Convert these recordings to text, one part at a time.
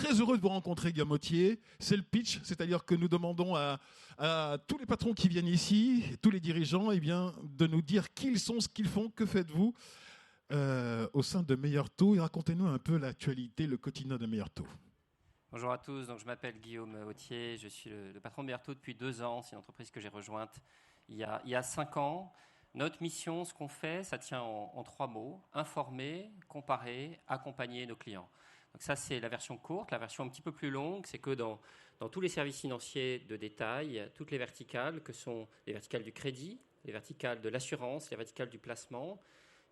très heureux de vous rencontrer, Guillaume Mottier. C'est le pitch, c'est-à-dire que nous demandons à tous les patrons qui viennent ici, tous les dirigeants, eh bien, de nous dire qui ils sont, ce qu'ils font, que faites-vous au sein de Meilleur Taux. Et racontez-nous un peu l'actualité, le quotidien de Meilleur Taux. Bonjour à tous, donc je m'appelle Guillaume Mottier, je suis le patron de Meilleur Taux depuis 2 ans. C'est une entreprise que j'ai rejointe il y a 5 ans. Notre mission, ce qu'on fait, ça tient en 3 mots: informer, comparer, accompagner nos clients. Donc ça, c'est la version courte. La version un petit peu plus longue, c'est que dans tous les services financiers de détail, toutes les verticales, que sont les verticales du crédit, les verticales de l'assurance, les verticales du placement,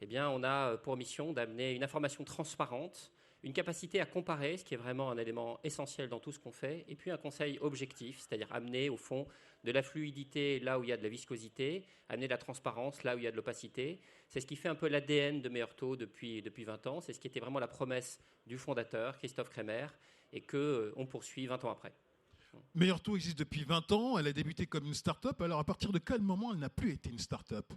eh bien, on a pour mission d'amener une information transparente, une capacité à comparer, ce qui est vraiment un élément essentiel dans tout ce qu'on fait, et puis un conseil objectif, c'est-à-dire amener au fond de la fluidité là où il y a de la viscosité, amener de la transparence là où il y a de l'opacité. C'est ce qui fait un peu l'ADN de Meilleur Taux depuis 20 ans. C'est ce qui était vraiment la promesse du fondateur, Christophe Kremer, et qu'on poursuit 20 ans après. Meilleur Taux existe depuis 20 ans, elle a débuté comme une start-up. Alors à partir de quel moment elle n'a plus été une start-up ?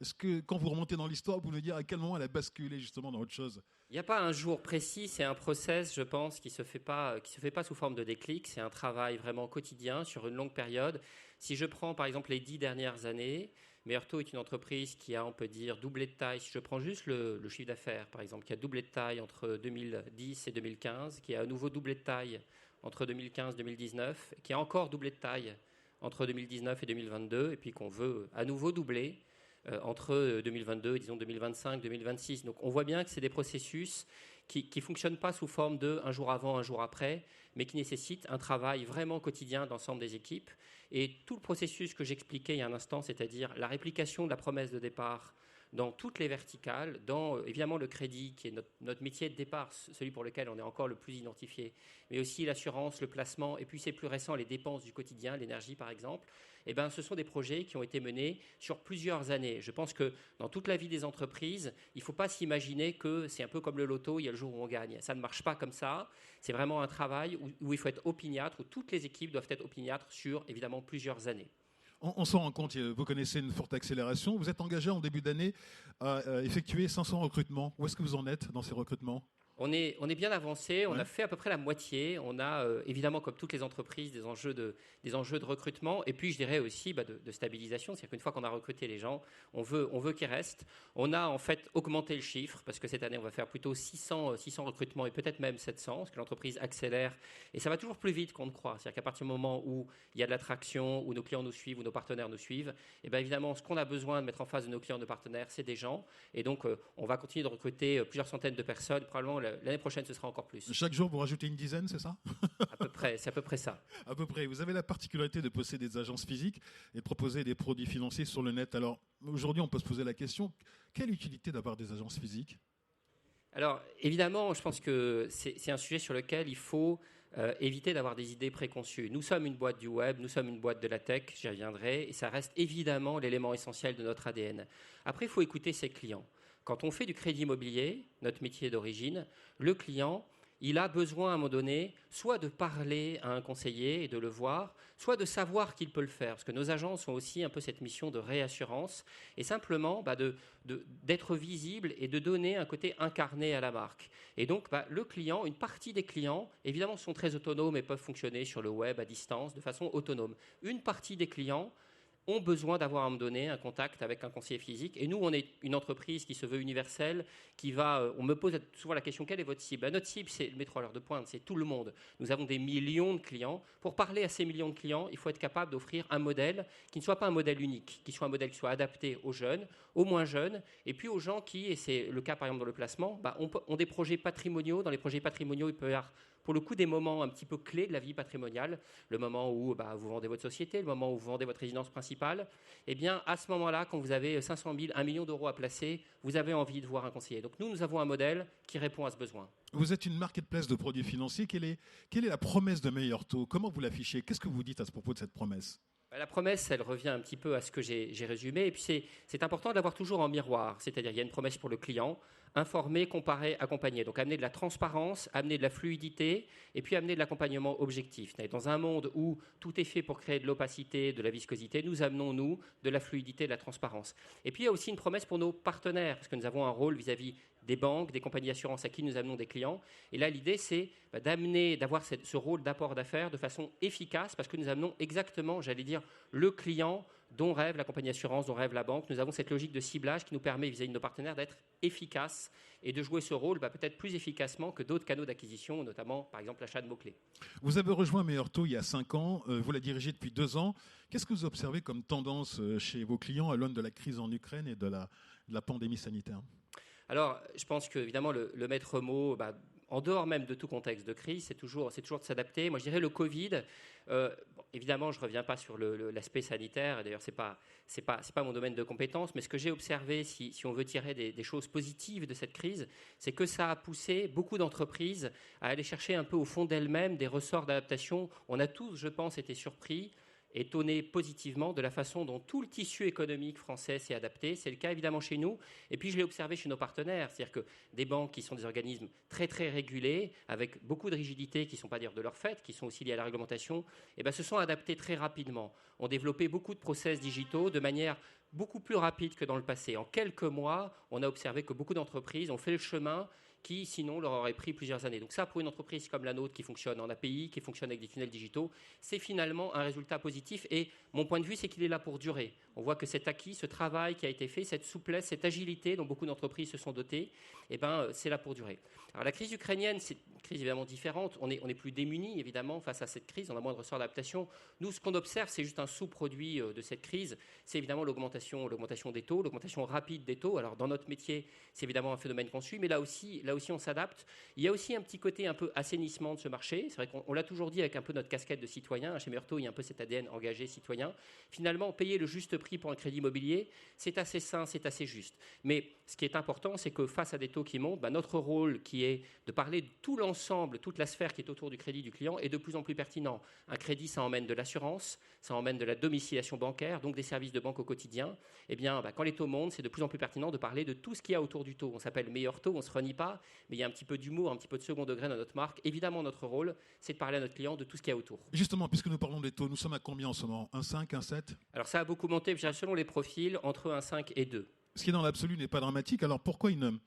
Est-ce que quand vous remontez dans l'histoire, vous pouvez nous dire à quel moment elle a basculé justement dans autre chose ? Il n'y a pas un jour précis, c'est un process, je pense, qui se fait pas sous forme de déclic. C'est un travail vraiment quotidien sur une longue période. Si je prends par exemple les 10 dernières années, Meilleur Taux est une entreprise qui a, on peut dire, doublé de taille. Si je prends juste le chiffre d'affaires, par exemple, qui a doublé de taille entre 2010 et 2015, qui a à nouveau doublé de taille entre 2015 et 2019, qui a encore doublé de taille entre 2019 et 2022, et puis qu'on veut à nouveau doubler entre 2022 et disons 2025, 2026. Donc on voit bien que c'est des processus qui ne fonctionnent pas sous forme de un jour avant, un jour après, mais qui nécessitent un travail vraiment quotidien d'ensemble des équipes. Et tout le processus que j'expliquais il y a un instant, c'est-à-dire la réplication de la promesse de départ dans toutes les verticales, dans évidemment le crédit, qui est notre métier de départ, celui pour lequel on est encore le plus identifié, mais aussi l'assurance, le placement, et puis c'est plus récent, les dépenses du quotidien, l'énergie par exemple, eh ben, ce sont des projets qui ont été menés sur plusieurs années. Je pense que dans toute la vie des entreprises, il ne faut pas s'imaginer que c'est un peu comme le loto, il y a le jour où on gagne. Ça ne marche pas comme ça. C'est vraiment un travail où il faut être opiniâtre, où toutes les équipes doivent être opiniâtres sur évidemment plusieurs années. On s'en rend compte, vous connaissez une forte accélération. Vous êtes engagé en début d'année à effectuer 500 recrutements. Où est-ce que vous en êtes dans ces recrutements ? On est bien avancé, on a fait à peu près la moitié. On a évidemment, comme toutes les entreprises, des enjeux de recrutement et puis je dirais aussi de stabilisation. C'est-à-dire qu'une fois qu'on a recruté les gens, on veut qu'ils restent. On a en fait augmenté le chiffre parce que cette année, on va faire plutôt 600 recrutements et peut-être même 700 parce que l'entreprise accélère et ça va toujours plus vite qu'on ne croit. C'est-à-dire qu'à partir du moment où il y a de l'attraction, où nos clients nous suivent, où nos partenaires nous suivent, et bien évidemment, ce qu'on a besoin de mettre en face de nos clients, de partenaires, c'est des gens. Et donc, on va continuer de recruter plusieurs centaines de personnes, probablement. L'année prochaine, ce sera encore plus. Chaque jour, vous rajoutez une dizaine, c'est ça ? À peu près, c'est à peu près ça. À peu près. Vous avez la particularité de posséder des agences physiques et de proposer des produits financiers sur le net. Alors, aujourd'hui, on peut se poser la question, quelle utilité d'avoir des agences physiques ? Alors, évidemment, je pense que c'est un sujet sur lequel il faut éviter d'avoir des idées préconçues. Nous sommes une boîte du web, nous sommes une boîte de la tech, j'y reviendrai, et ça reste évidemment l'élément essentiel de notre ADN. Après, il faut écouter ses clients. Quand on fait du crédit immobilier, notre métier d'origine, le client, il a besoin à un moment donné soit de parler à un conseiller et de le voir, soit de savoir qu'il peut le faire. Parce que nos agences ont aussi un peu cette mission de réassurance et simplement d'être visible et de donner un côté incarné à la marque. Et donc le client, une partie des clients, évidemment sont très autonomes et peuvent fonctionner sur le web à distance de façon autonome. Une partie des clients ont besoin d'avoir à un moment donné un contact avec un conseiller physique. Et nous, on est une entreprise qui se veut universelle, on me pose souvent la question, quelle est votre cible ? Notre cible, c'est le métro à l'heure de pointe, c'est tout le monde. Nous avons des millions de clients. Pour parler à ces millions de clients, il faut être capable d'offrir un modèle qui ne soit pas un modèle unique, qui soit un modèle qui soit adapté aux jeunes, aux moins jeunes, et puis aux gens qui, et c'est le cas par exemple dans le placement, ont des projets patrimoniaux. Dans les projets patrimoniaux, il peut y avoir pour le coup des moments un petit peu clés de la vie patrimoniale, le moment où vous vendez votre société, le moment où vous vendez votre résidence principale, eh bien à ce moment-là, quand vous avez 500 000, 1 million d'euros à placer, vous avez envie de voir un conseiller. Donc nous avons un modèle qui répond à ce besoin. Vous êtes une marketplace de produits financiers. Quelle est la promesse de Meilleur Taux ? Comment vous l'affichez ? Qu'est-ce que vous dites à ce propos de cette promesse ? La promesse, elle revient un petit peu à ce que j'ai résumé. Et puis, c'est important d'avoir toujours en miroir. C'est-à-dire, il y a une promesse pour le client, informer, comparer, accompagner. Donc amener de la transparence, amener de la fluidité et puis amener de l'accompagnement objectif. Dans un monde où tout est fait pour créer de l'opacité, de la viscosité, nous amenons, nous, de la fluidité, de la transparence. Et puis il y a aussi une promesse pour nos partenaires, parce que nous avons un rôle vis-à-vis des banques, des compagnies d'assurance à qui nous amenons des clients. Et là, l'idée, c'est d'avoir ce rôle d'apport d'affaires de façon efficace, parce que nous amenons exactement, j'allais dire, le client dont rêve la compagnie d'assurance, dont rêve la banque. Nous avons cette logique de ciblage qui nous permet, vis-à-vis de nos partenaires, d'être efficaces et de jouer ce rôle peut-être plus efficacement que d'autres canaux d'acquisition, notamment, par exemple, l'achat de mots-clés. Vous avez rejoint Meilleur Taux il y a 5 ans, vous la dirigez depuis 2 ans. Qu'est-ce que vous observez comme tendance chez vos clients à l'aune de la crise en Ukraine et de la pandémie sanitaire ? Alors, je pense qu'évidemment, le maître mot, en dehors même de tout contexte de crise, c'est toujours de s'adapter. Moi, je dirais le Covid. Évidemment, je ne reviens pas sur l'aspect sanitaire. D'ailleurs, c'est pas mon domaine de compétence. Mais ce que j'ai observé, si on veut tirer des choses positives de cette crise, c'est que ça a poussé beaucoup d'entreprises à aller chercher un peu au fond d'elles-mêmes des ressorts d'adaptation. On a tous, je pense, été surpris, étonné positivement de la façon dont tout le tissu économique français s'est adapté. C'est le cas évidemment chez nous. Et puis je l'ai observé chez nos partenaires. C'est-à-dire que des banques qui sont des organismes très très régulés, avec beaucoup de rigidité qui ne sont pas dire de leur fait, qui sont aussi liées à la réglementation, se sont adaptés très rapidement. Ont développé beaucoup de process digitaux de manière beaucoup plus rapide que dans le passé. En quelques mois, on a observé que beaucoup d'entreprises ont fait le chemin qui, sinon, leur aurait pris plusieurs années. Donc ça, pour une entreprise comme la nôtre qui fonctionne en API, qui fonctionne avec des tunnels digitaux, c'est finalement un résultat positif. Et mon point de vue, c'est qu'il est là pour durer. On voit que cet acquis, ce travail qui a été fait, cette souplesse, cette agilité dont beaucoup d'entreprises se sont dotées, c'est là pour durer. Alors la crise ukrainienne, c'est une crise évidemment différente. On est plus démunis, évidemment, face à cette crise. On a moins de ressorts d'adaptation. Nous, ce qu'on observe, c'est juste un sous-produit de cette crise. C'est évidemment l'augmentation des taux, l'augmentation rapide des taux. Alors dans notre métier, c'est évidemment un phénomène qu'on suit, mais là aussi, on s'adapte. Il y a aussi un petit côté un peu assainissement de ce marché. C'est vrai qu'on l'a toujours dit avec un peu notre casquette de citoyen. Chez Meilleur Taux, il y a un peu cet ADN engagé citoyen. Finalement, payer le juste prix pour un crédit immobilier, c'est assez sain, c'est assez juste. Mais ce qui est important, c'est que face à des taux qui montent, notre rôle qui est de parler de tout l'ensemble, toute la sphère qui est autour du crédit du client est de plus en plus pertinent. Un crédit, ça emmène de l'assurance, ça emmène de la domiciliation bancaire, donc des services de banque au quotidien. Quand les taux montent, c'est de plus en plus pertinent de parler de tout ce qu'il y a autour du taux. On s'appelle Meilleur Taux, on ne se renie pas, mais il y a un petit peu d'humour, un petit peu de second degré dans notre marque. Évidemment, notre rôle, c'est de parler à notre client de tout ce qu'il y a autour. Justement, puisque nous parlons des taux, nous sommes à combien en ce moment ? 1,5, 1,7 ? Alors ça a beaucoup monté, selon les profils, entre 1,5 et 2. Ce qui dans l'absolu n'est pas dramatique. Alors pourquoi un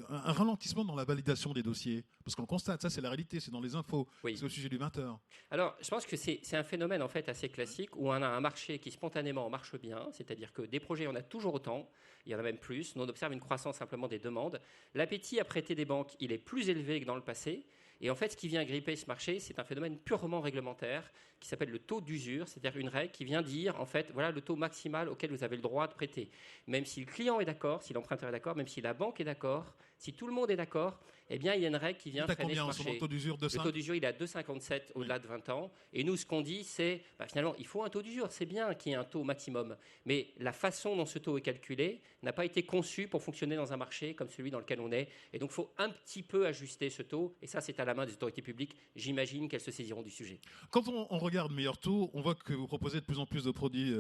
ralentissement dans la validation des dossiers ? Parce qu'on constate, ça c'est la réalité, c'est dans les infos, oui. C'est au sujet du 20h. Alors je pense que c'est un phénomène en fait assez classique où on a un marché qui spontanément marche bien, c'est-à-dire que des projets, on a toujours autant, il y en a même plus. Nous on observe une croissance simplement des demandes. L'appétit à prêter des banques, il est plus élevé que dans le passé. Et en fait, ce qui vient gripper ce marché, c'est un phénomène purement réglementaire qui s'appelle le taux d'usure, c'est-à-dire une règle qui vient dire, en fait, voilà le taux maximal auquel vous avez le droit de prêter. Même si le client est d'accord, si l'emprunteur est d'accord, même si la banque est d'accord, si tout le monde est d'accord, il y a une règle qui vient freiner ce marché. Le taux d'usure de 5 ? Le taux d'usure, il est à 2,57 au-delà de 20 ans. Et nous, ce qu'on dit, c'est, finalement, il faut un taux d'usure. C'est bien qu'il y ait un taux maximum. Mais la façon dont ce taux est calculé n'a pas été conçue pour fonctionner dans un marché comme celui dans lequel on est. Et donc, il faut un petit peu ajuster ce taux. Et ça, c'est à la main des autorités publiques. J'imagine qu'elles se saisiront du sujet. Quand on regarde Meilleur Taux, on voit que vous proposez de plus en plus de produits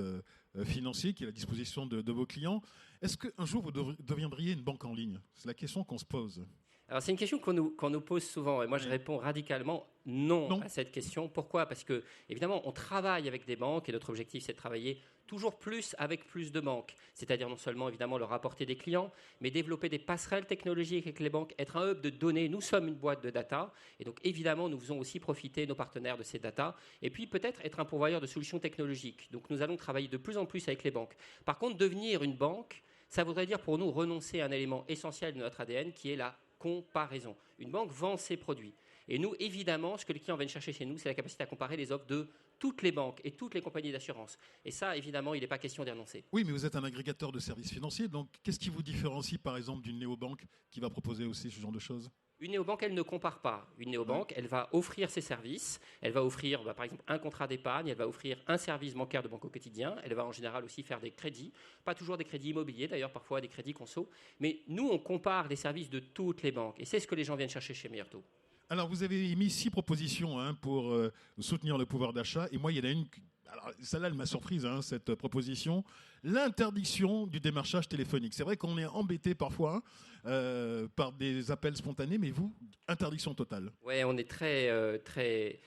financiers qui est à la disposition de vos clients. Est-ce qu'un jour, vous deviendriez une banque en ligne ? C'est la question qu'on se pose. Alors, c'est une question qu'on nous pose souvent. Et moi, je réponds radicalement non à cette question. Pourquoi ? Parce que, évidemment, on travaille avec des banques et notre objectif, c'est de travailler toujours plus avec plus de banques. C'est-à-dire non seulement, évidemment, leur apporter des clients, mais développer des passerelles technologiques avec les banques, être un hub de données. Nous sommes une boîte de data. Et donc, évidemment, nous faisons aussi profiter nos partenaires de ces data. Et puis, peut-être être un pourvoyeur de solutions technologiques. Donc, nous allons travailler de plus en plus avec les banques. Par contre, devenir une banque, ça voudrait dire pour nous renoncer à un élément essentiel de notre ADN qui est la comparaison. Une banque vend ses produits. Et nous, évidemment, ce que les clients viennent chercher chez nous, c'est la capacité à comparer les offres de toutes les banques et toutes les compagnies d'assurance. Et ça, évidemment, il n'est pas question d'y renoncer. Oui, mais vous êtes un agrégateur de services financiers. Donc, qu'est-ce qui vous différencie, par exemple, d'une néobanque qui va proposer aussi ce genre de choses ? Une néobanque, elle ne compare pas. Une néobanque, elle va offrir ses services. Elle va offrir, par exemple, un contrat d'épargne. Elle va offrir un service bancaire de banque au quotidien. Elle va en général aussi faire des crédits. Pas toujours des crédits immobiliers, d'ailleurs, parfois des crédits conso. Mais nous, on compare les services de toutes les banques. Et c'est ce que les gens viennent chercher chez Meilleur Taux. Alors, vous avez émis 6 propositions pour soutenir le pouvoir d'achat. Et moi, il y en a une Alors, celle-là, elle m'a surprise, hein, cette proposition. L'interdiction du démarchage téléphonique. C'est vrai qu'on est embêté parfois par des appels spontanés, mais vous, interdiction totale. Oui, on est très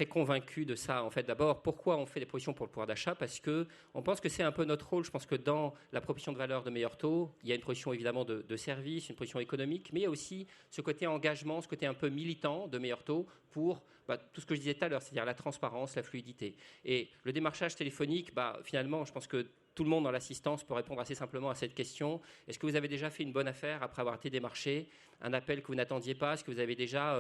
convaincu de ça. En fait, d'abord, pourquoi on fait des propositions pour le pouvoir d'achat? Parce qu'on pense que c'est un peu notre rôle. Je pense que dans la proposition de valeur de meilleur taux, il y a une proposition évidemment de service, une proposition économique, mais il y a aussi ce côté engagement, ce côté un peu militant de meilleur taux pour tout ce que je disais tout à l'heure, c'est-à-dire la transparence, la fluidité. Et le démarchage téléphonique, finalement, je pense que tout le monde dans l'assistance peut répondre assez simplement à cette question. Est-ce que vous avez déjà fait une bonne affaire après avoir été démarché? Un appel que vous n'attendiez pas? Est-ce que vous avez déjà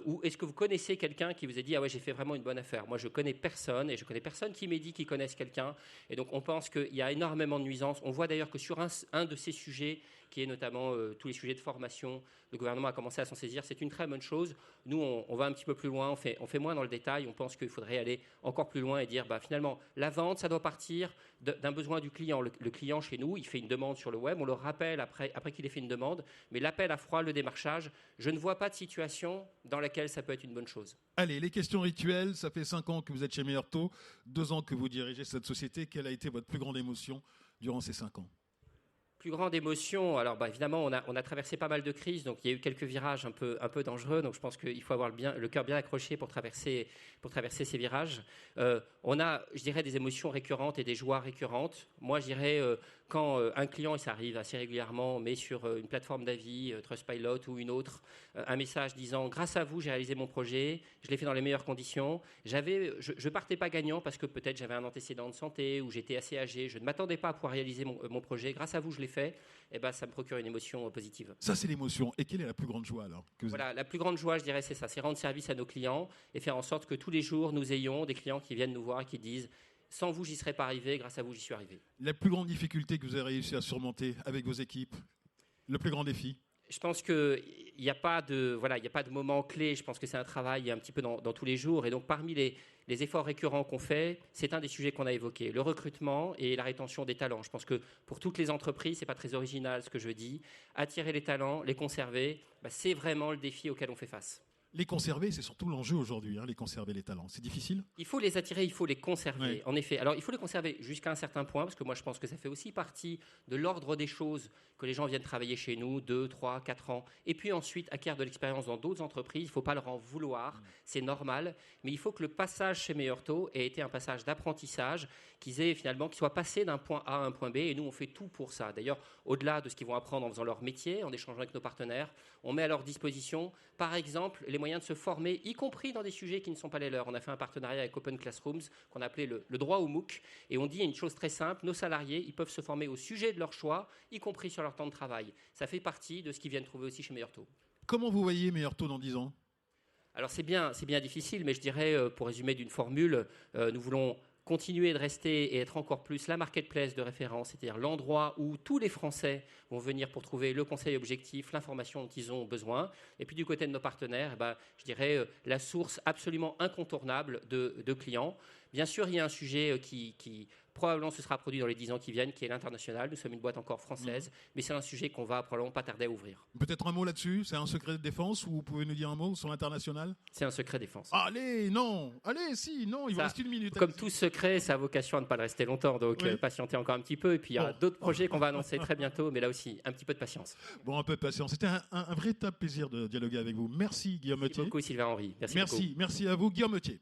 ou est-ce que vous connaissez quelqu'un qui vous a dit ah ouais, j'ai fait vraiment une bonne affaire? Moi, je connais personne et je connais personne qui m'ait dit qu'ils connaissent quelqu'un. Et donc, on pense qu'il y a énormément de nuisances. On voit d'ailleurs que sur un de ces sujets, qui est notamment tous les sujets de formation, le gouvernement a commencé à s'en saisir. C'est une très bonne chose. Nous, on va un petit peu plus loin, on fait moins dans le détail. On pense qu'il faudrait aller encore plus loin et dire finalement, la vente, ça doit partir d'un besoin du client. Le client, chez nous, il fait une demande sur le web. On le rappelle après qu'il ait fait une demande. Mais l'appel à froid, le démarchage, je ne vois pas de situation dans laquelle ça peut être une bonne chose. Allez, les questions rituelles. Ça fait 5 ans que vous êtes chez Meilleur Taux, 2 ans que vous dirigez cette société. Quelle a été votre plus grande émotion durant ces 5 ans? Plus grande émotion, alors évidemment, on a traversé pas mal de crises, donc il y a eu quelques virages un peu dangereux, donc je pense qu'il faut avoir le cœur bien accroché pour traverser ces virages. On a, je dirais, des émotions récurrentes et des joies récurrentes. Moi, je dirais, quand un client, et ça arrive assez régulièrement, met sur une plateforme d'avis, Trustpilot ou une autre, un message disant « Grâce à vous, j'ai réalisé mon projet, je l'ai fait dans les meilleures conditions. Je ne partais pas gagnant parce que peut-être j'avais un antécédent de santé ou j'étais assez âgé. Je ne m'attendais pas à pouvoir réaliser mon projet. Grâce à vous, je l'ai fait. » Ça me procure une émotion positive. Ça, c'est l'émotion. Et quelle est la plus grande joie alors que vous avez? La plus grande joie, je dirais, c'est ça. C'est rendre service à nos clients et faire en sorte que tous les jours, nous ayons des clients qui viennent nous voir et qui disent « Sans vous, j'y serais pas arrivé. Grâce à vous, j'y suis arrivé. » La plus grande difficulté que vous avez réussi à surmonter avec vos équipes? Le plus grand défi? Je pense qu'il n'y a pas de moment clé. Je pense que c'est un travail un petit peu dans tous les jours. Et donc, parmi les efforts récurrents qu'on fait, c'est un des sujets qu'on a évoqué, le recrutement et la rétention des talents. Je pense que pour toutes les entreprises, ce n'est pas très original ce que je dis. Attirer les talents, les conserver, c'est vraiment le défi auquel on fait face. Les conserver, c'est surtout l'enjeu aujourd'hui, les conserver les talents. C'est difficile? Il faut les attirer, il faut les conserver, Oui. en effet. Alors, il faut les conserver jusqu'à un certain point, parce que moi, je pense que ça fait aussi partie de l'ordre des choses que les gens viennent travailler chez nous 2, 3, 4 ans, et puis ensuite acquièrent de l'expérience dans d'autres entreprises. Il ne faut pas leur en vouloir, c'est normal, mais il faut que le passage chez Meilleur Taux ait été un passage d'apprentissage, qu'ils soient passés d'un point A à un point B, et nous, on fait tout pour ça. D'ailleurs, au-delà de ce qu'ils vont apprendre en faisant leur métier, en échangeant avec nos partenaires, on met à leur disposition, par exemple, les moyens de se former, y compris dans des sujets qui ne sont pas les leurs. On a fait un partenariat avec Open Classrooms, qu'on a appelé le droit au MOOC, et on dit une chose très simple, nos salariés, ils peuvent se former au sujet de leur choix, y compris sur leur temps de travail. Ça fait partie de ce qu'ils viennent trouver aussi chez Meilleur Taux. Comment vous voyez Meilleur Taux dans 10 ans? Alors c'est bien difficile, mais je dirais, pour résumer d'une formule, nous voulons continuer de rester et être encore plus la marketplace de référence, c'est-à-dire l'endroit où tous les Français vont venir pour trouver le conseil objectif, l'information dont ils ont besoin. Et puis du côté de nos partenaires, je dirais la source absolument incontournable de clients. Bien sûr, il y a un sujet qui probablement se sera produit dans les 10 ans qui viennent, qui est l'international. Nous sommes une boîte encore française, mais c'est un sujet qu'on va probablement pas tarder à ouvrir. Peut-être un mot là-dessus? C'est un secret de défense ou vous pouvez nous dire un mot sur l'international? C'est un secret défense. Allez, non! Allez, si, non, il vous reste 1 minute. Comme tout secret, ça a vocation à ne pas le rester longtemps, donc patientez encore un petit peu. Et puis il y a d'autres projets qu'on va annoncer très bientôt, mais là aussi, un petit peu de patience. Bon, un peu de patience. C'était un véritable plaisir de dialoguer avec vous. Merci Guillaume Meutier. Merci beaucoup Sylvain Henry. Merci à vous Guillaume Meutier.